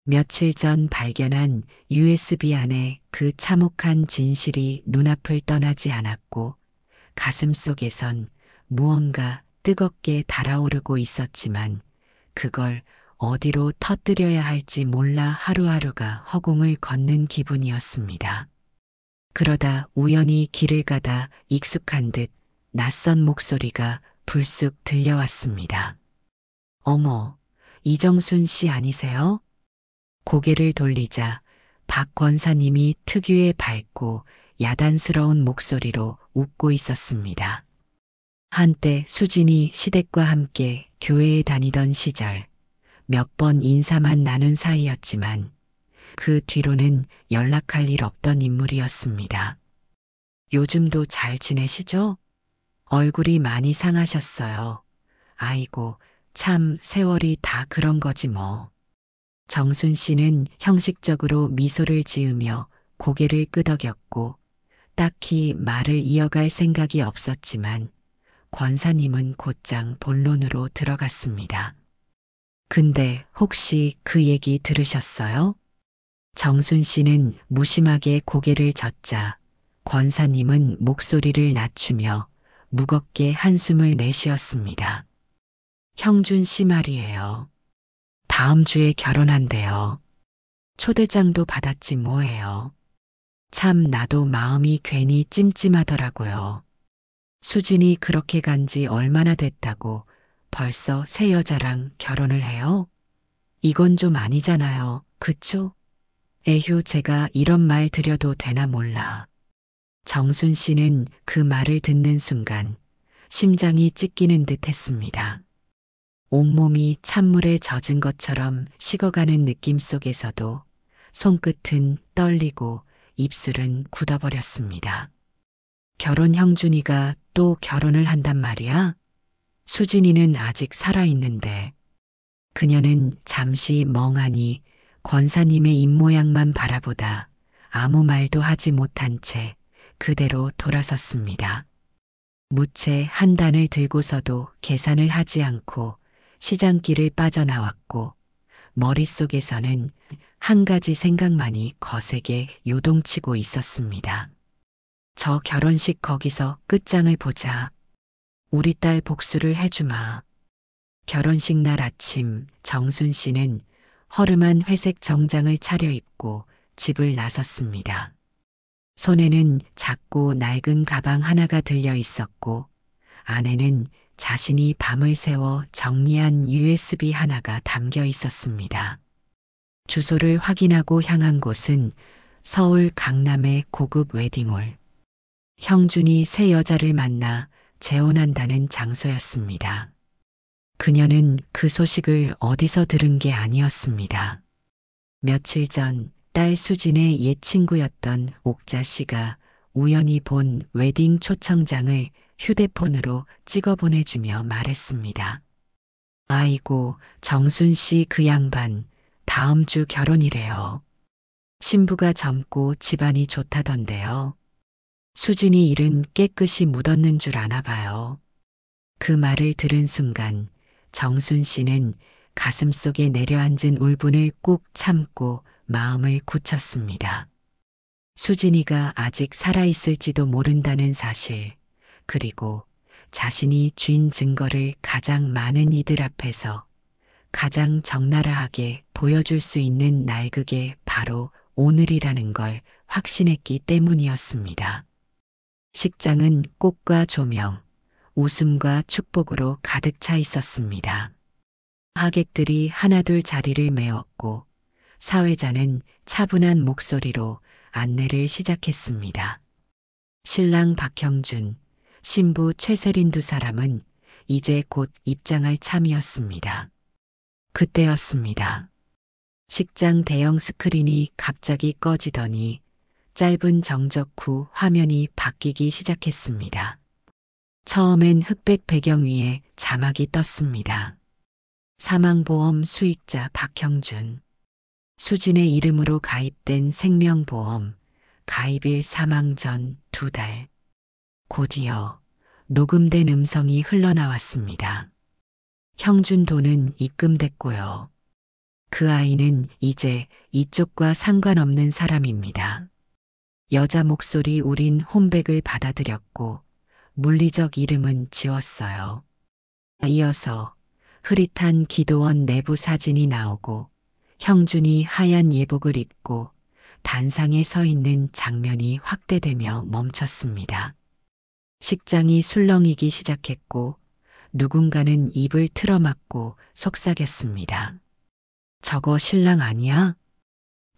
며칠 전 발견한 USB 안에 그 참혹한 진실이 눈앞을 떠나지 않았고 가슴 속에선 무언가 뜨겁게 달아오르고 있었지만 그걸 어디로 터뜨려야 할지 몰라 하루하루가 허공을 걷는 기분이었습니다. 그러다 우연히 길을 가다 익숙한 듯 낯선 목소리가 불쑥 들려왔습니다. 어머, 이정순 씨 아니세요? 고개를 돌리자 박 권사님이 특유의 밝고 야단스러운 목소리로 웃고 있었습니다. 한때 수진이 시댁과 함께 교회에 다니던 시절 몇 번 인사만 나눈 사이였지만 그 뒤로는 연락할 일 없던 인물이었습니다. 요즘도 잘 지내시죠? 얼굴이 많이 상하셨어요. 아이고, 참 세월이 다 그런 거지 뭐. 정순 씨는 형식적으로 미소를 지으며 고개를 끄덕였고 딱히 말을 이어갈 생각이 없었지만 권사님은 곧장 본론으로 들어갔습니다. 근데 혹시 그 얘기 들으셨어요? 정순 씨는 무심하게 고개를 젓자 권사님은 목소리를 낮추며 무겁게 한숨을 내쉬었습니다. 형준 씨 말이에요. 다음 주에 결혼한대요. 초대장도 받았지 뭐예요. 참 나도 마음이 괜히 찜찜하더라고요. 수진이 그렇게 간지 얼마나 됐다고 벌써 새 여자랑 결혼을 해요? 이건 좀 아니잖아요. 그쵸? 에휴, 제가 이런 말 드려도 되나 몰라. 정순 씨는 그 말을 듣는 순간 심장이 찢기는 듯 했습니다. 온몸이 찬물에 젖은 것처럼 식어가는 느낌 속에서도 손끝은 떨리고 입술은 굳어버렸습니다. 결혼 형준이가 또 결혼을 한단 말이야? 수진이는 아직 살아있는데 그녀는 잠시 멍하니 권사님의 입모양만 바라보다 아무 말도 하지 못한 채 그대로 돌아섰습니다. 무채 한 단을 들고서도 계산을 하지 않고 시장길을 빠져나왔고 머릿속에서는 한 가지 생각만이 거세게 요동치고 있었습니다. 저 결혼식 거기서 끝장을 보자. 우리 딸 복수를 해주마. 결혼식 날 아침 정순 씨는 허름한 회색 정장을 차려입고 집을 나섰습니다. 손에는 작고 낡은 가방 하나가 들려 있었고 안에는 자신이 밤을 새워 정리한 USB 하나가 담겨 있었습니다. 주소를 확인하고 향한 곳은 서울 강남의 고급 웨딩홀. 형준이 새 여자를 만나 재혼한다는 장소였습니다. 그녀는 그 소식을 어디서 들은 게 아니었습니다. 며칠 전 딸 수진의 옛 친구였던 옥자 씨가 우연히 본 웨딩 초청장을 휴대폰으로 찍어 보내주며 말했습니다. 아이고, 정순 씨 그 양반 다음 주 결혼이래요. 신부가 젊고 집안이 좋다던데요. 수진이 일은 깨끗이 묻었는 줄 아나 봐요. 그 말을 들은 순간 정순 씨는 가슴속에 내려앉은 울분을 꾹 참고 마음을 굳혔습니다. 수진이가 아직 살아있을지도 모른다는 사실, 그리고 자신이 쥔 증거를 가장 많은 이들 앞에서 가장 적나라하게 보여줄 수 있는 날, 그게 바로 오늘이라는 걸 확신했기 때문이었습니다. 식장은 꽃과 조명, 웃음과 축복으로 가득 차 있었습니다. 하객들이 하나둘 자리를 메웠고 사회자는 차분한 목소리로 안내를 시작했습니다. 신랑 박형준, 신부 최세린 두 사람은 이제 곧 입장할 참이었습니다. 그때였습니다. 식장 대형 스크린이 갑자기 꺼지더니 짧은 정적 후 화면이 바뀌기 시작했습니다. 처음엔 흑백 배경 위에 자막이 떴습니다. 사망보험 수익자 박형준. 수진의 이름으로 가입된 생명보험, 가입일 사망 전 2달. 곧이어 녹음된 음성이 흘러나왔습니다. 형준 돈은 입금됐고요. 그 아이는 이제 이쪽과 상관없는 사람입니다. 여자 목소리 우린 홈백을 받아들였고 물리적 이름은 지웠어요. 이어서 흐릿한 기도원 내부 사진이 나오고 형준이 하얀 예복을 입고 단상에 서 있는 장면이 확대되며 멈췄습니다. 식장이 술렁이기 시작했고 누군가는 입을 틀어막고 속삭였습니다. 저거 신랑 아니야?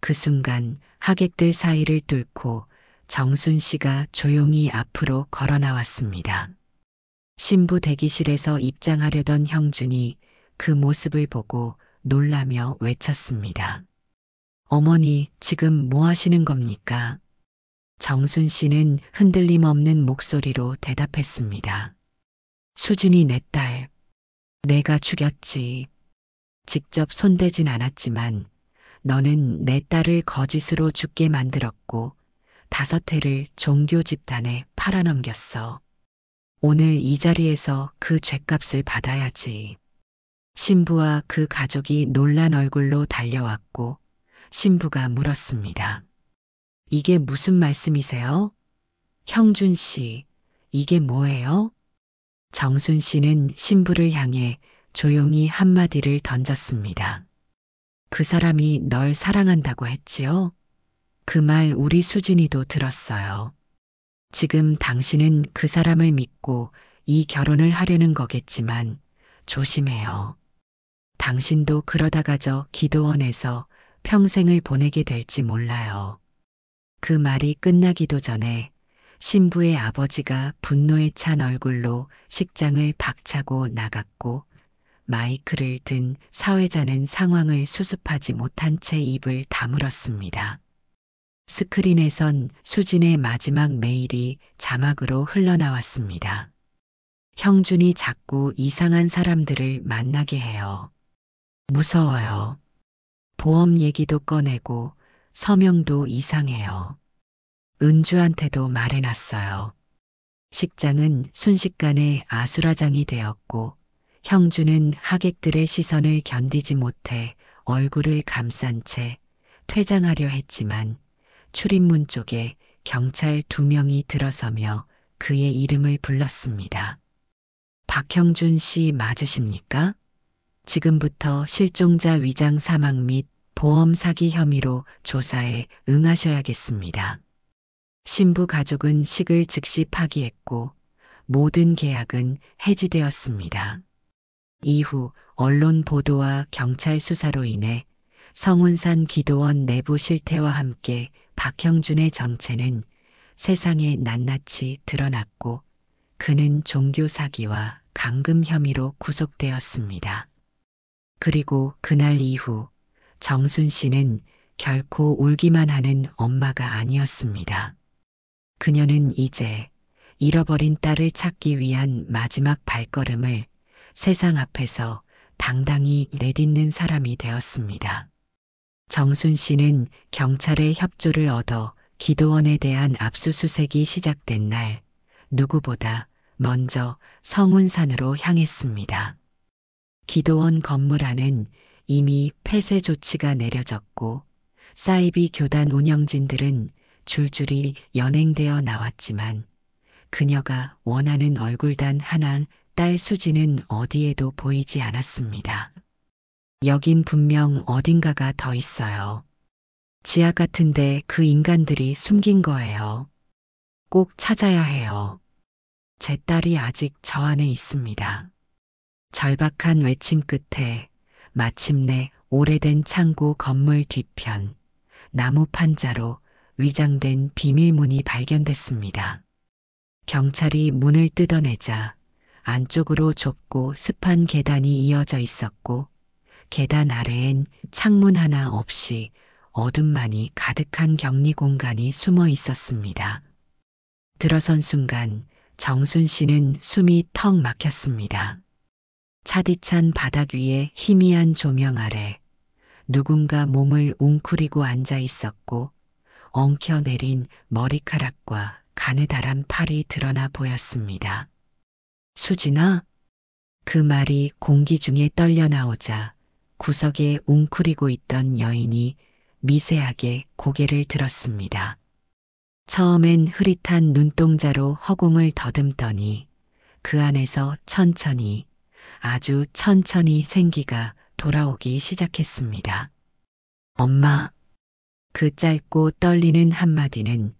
그 순간 하객들 사이를 뚫고 정순 씨가 조용히 앞으로 걸어 나왔습니다. 신부 대기실에서 입장하려던 형준이 그 모습을 보고 놀라며 외쳤습니다. 어머니, 지금 뭐 하시는 겁니까? 정순 씨는 흔들림 없는 목소리로 대답했습니다. 수진이 내 딸. 내가 죽였지. 직접 손대진 않았지만 너는 내 딸을 거짓으로 죽게 만들었고 5해를 종교 집단에 팔아넘겼어. 오늘 이 자리에서 그 죗값을 받아야지. 신부와 그 가족이 놀란 얼굴로 달려왔고 신부가 물었습니다. 이게 무슨 말씀이세요? 형준 씨, 이게 뭐예요? 정순 씨는 신부를 향해 조용히 한마디를 던졌습니다. 그 사람이 널 사랑한다고 했지요? 그 말 우리 수진이도 들었어요. 지금 당신은 그 사람을 믿고 이 결혼을 하려는 거겠지만 조심해요. 당신도 그러다가 저 기도원에서 평생을 보내게 될지 몰라요. 그 말이 끝나기도 전에 신부의 아버지가 분노에 찬 얼굴로 식장을 박차고 나갔고 마이크를 든 사회자는 상황을 수습하지 못한 채 입을 다물었습니다. 스크린에선 수진의 마지막 메일이 자막으로 흘러나왔습니다. 형준이 자꾸 이상한 사람들을 만나게 해요. 무서워요. 보험 얘기도 꺼내고 서명도 이상해요. 은주한테도 말해놨어요. 식장은 순식간에 아수라장이 되었고 형준은 하객들의 시선을 견디지 못해 얼굴을 감싼 채 퇴장하려 했지만 출입문 쪽에 경찰 2명이 들어서며 그의 이름을 불렀습니다. 박형준 씨 맞으십니까? 지금부터 실종자 위장 사망 및 보험 사기 혐의로 조사에 응하셔야겠습니다. 신부 가족은 식을 즉시 파기했고 모든 계약은 해지되었습니다. 이후 언론 보도와 경찰 수사로 인해 성운산 기도원 내부 실태와 함께 박형준의 정체는 세상에 낱낱이 드러났고 그는 종교 사기와 감금 혐의로 구속되었습니다. 그리고 그날 이후 정순 씨는 결코 울기만 하는 엄마가 아니었습니다. 그녀는 이제 잃어버린 딸을 찾기 위한 마지막 발걸음을 세상 앞에서 당당히 내딛는 사람이 되었습니다. 정순 씨는 경찰의 협조를 얻어 기도원에 대한 압수수색이 시작된 날 누구보다 먼저 성운산으로 향했습니다. 기도원 건물 안은 이미 폐쇄 조치가 내려졌고 사이비 교단 운영진들은 줄줄이 연행되어 나왔지만 그녀가 원하는 얼굴단 하나 딸 수지는 어디에도 보이지 않았습니다. 여긴 분명 어딘가가 더 있어요. 지하 같은데 그 인간들이 숨긴 거예요. 꼭 찾아야 해요. 제 딸이 아직 저 안에 있습니다. 절박한 외침 끝에 마침내 오래된 창고 건물 뒤편 나무 판자로 위장된 비밀문이 발견됐습니다. 경찰이 문을 뜯어내자 안쪽으로 좁고 습한 계단이 이어져 있었고 계단 아래엔 창문 하나 없이 어둠만이 가득한 격리 공간이 숨어 있었습니다. 들어선 순간 정순 씨는 숨이 턱 막혔습니다. 차디찬 바닥 위에 희미한 조명 아래 누군가 몸을 웅크리고 앉아 있었고 엉켜내린 머리카락과 가느다란 팔이 드러나 보였습니다. 수진아? 그 말이 공기 중에 떨려 나오자 구석에 웅크리고 있던 여인이 미세하게 고개를 들었습니다. 처음엔 흐릿한 눈동자로 허공을 더듬더니 그 안에서 천천히, 아주 천천히 생기가 돌아오기 시작했습니다. 엄마. 그 짧고 떨리는 한마디는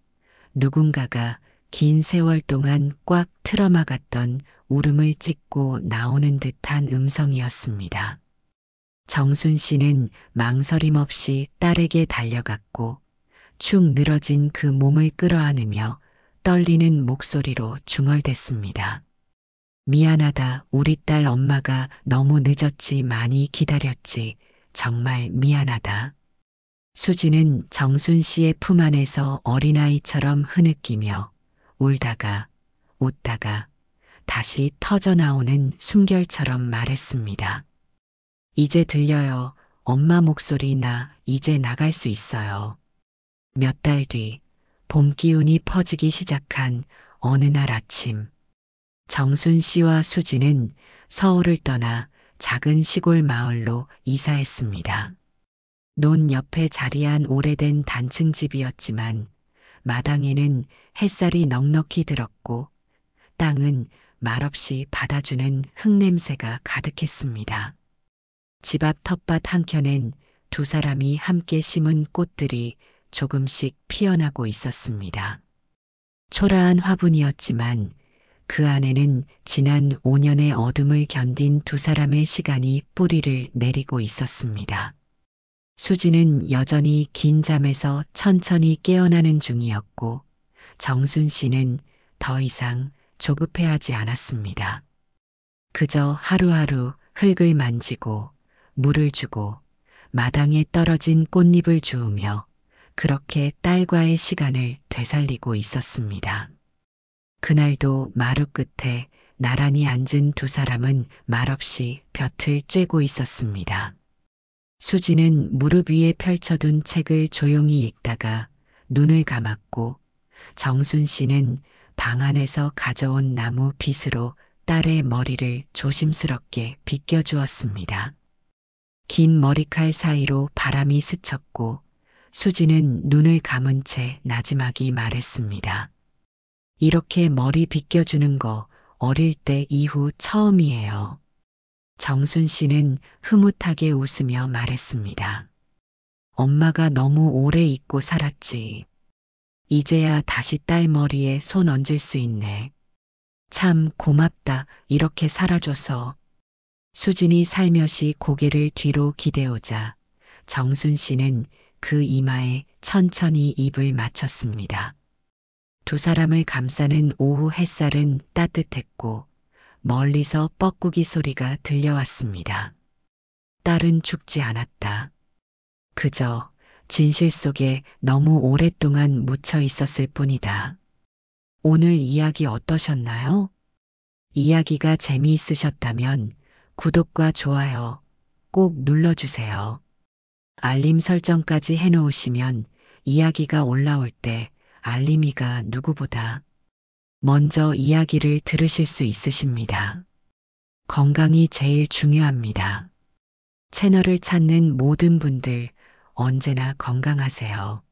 누군가가 긴 세월 동안 꽉 틀어막았던 울음을 찢고 나오는 듯한 음성이었습니다. 정순 씨는 망설임 없이 딸에게 달려갔고 축 늘어진 그 몸을 끌어안으며 떨리는 목소리로 중얼댔습니다. 미안하다. 우리 딸 엄마가 너무 늦었지. 많이 기다렸지. 정말 미안하다. 수지는 정순 씨의 품 안에서 어린아이처럼 흐느끼며 울다가 웃다가 다시 터져나오는 숨결처럼 말했습니다. 이제 들려요. 엄마 목소리. 나 이제 나갈 수 있어요. 몇 달 뒤 봄 기운이 퍼지기 시작한 어느 날 아침, 정순 씨와 수지는 서울을 떠나 작은 시골 마을로 이사했습니다. 논 옆에 자리한 오래된 단층 집이었지만 마당에는 햇살이 넉넉히 들었고 땅은 말없이 받아주는 흙냄새가 가득했습니다. 집 앞 텃밭 한켠엔 두 사람이 함께 심은 꽃들이 조금씩 피어나고 있었습니다. 초라한 화분이었지만 그 안에는 지난 5년의 어둠을 견딘 두 사람의 시간이 뿌리를 내리고 있었습니다. 수지는 여전히 긴 잠에서 천천히 깨어나는 중이었고 정순 씨는 더 이상 조급해하지 않았습니다. 그저 하루하루 흙을 만지고 물을 주고 마당에 떨어진 꽃잎을 주우며 그렇게 딸과의 시간을 되살리고 있었습니다. 그날도 마루 끝에 나란히 앉은 두 사람은 말없이 볕을 쬐고 있었습니다. 수지는 무릎 위에 펼쳐둔 책을 조용히 읽다가 눈을 감았고 정순 씨는 방 안에서 가져온 나무 빗으로 딸의 머리를 조심스럽게 빗겨주었습니다. 긴 머리칼 사이로 바람이 스쳤고 수지는 눈을 감은 채 나지막이 말했습니다. 이렇게 머리 빗겨주는 거 어릴 때 이후 처음이에요. 정순 씨는 흐뭇하게 웃으며 말했습니다. 엄마가 너무 오래 잊고 살았지. 이제야 다시 딸 머리에 손 얹을 수 있네. 참 고맙다. 이렇게 살아줘서. 수진이 살며시 고개를 뒤로 기대오자 정순 씨는 그 이마에 천천히 입을 맞췄습니다. 두 사람을 감싸는 오후 햇살은 따뜻했고 멀리서 뻐꾸기 소리가 들려왔습니다. 딸은 죽지 않았다. 그저 진실 속에 너무 오랫동안 묻혀 있었을 뿐이다. 오늘 이야기 어떠셨나요? 이야기가 재미있으셨다면 구독과 좋아요 꼭 눌러주세요. 알림 설정까지 해놓으시면 이야기가 올라올 때 알림이가 누구보다 먼저 이야기를 들으실 수 있으십니다. 건강이 제일 중요합니다. 채널을 찾는 모든 분들 언제나 건강하세요.